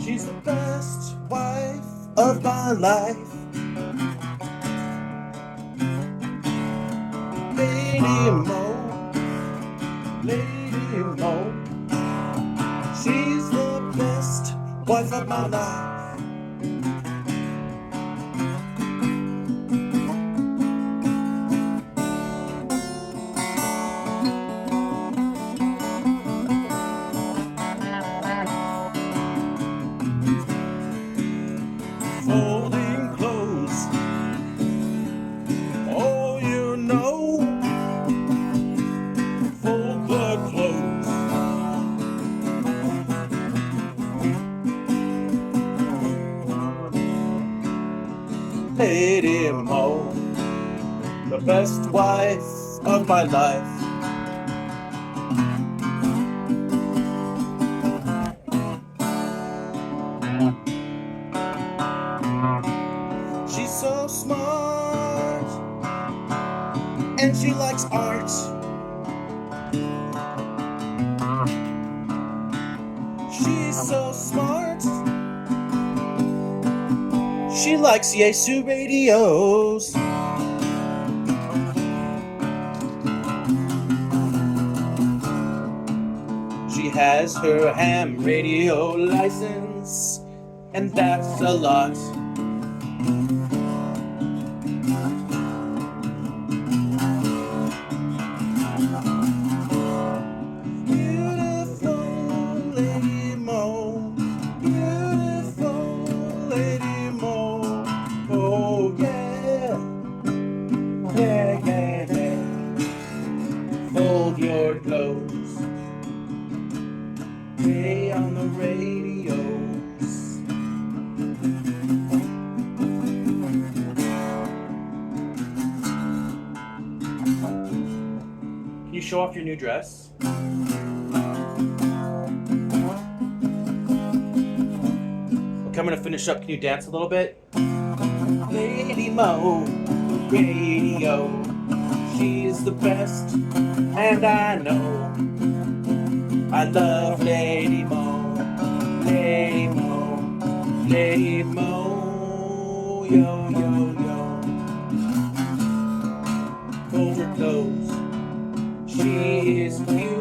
She's the best wife of my life. Lady Moe, Lady Moe. She's the best wife of my life. Folding clothes, oh you know, fold the clothes. Lady Moe, the best wife of my life. She's so smart, and she likes art. She's so smart, she likes Yaesu radios. She has her ham radio license, and that's a lot. Beautiful Lady Moe, beautiful Lady Moe. Oh yeah, yeah, yeah, yeah. Fold your clothes, play on the radios. Can you show off your new dress? Okay, I'm gonna finish up. Can you dance a little bit? Lady Moe, radio. She's the best, and I know. I love Lady Moe, Lady Moe, Lady Moe, yo, yo, yo. Fold her clothes, she is beautiful.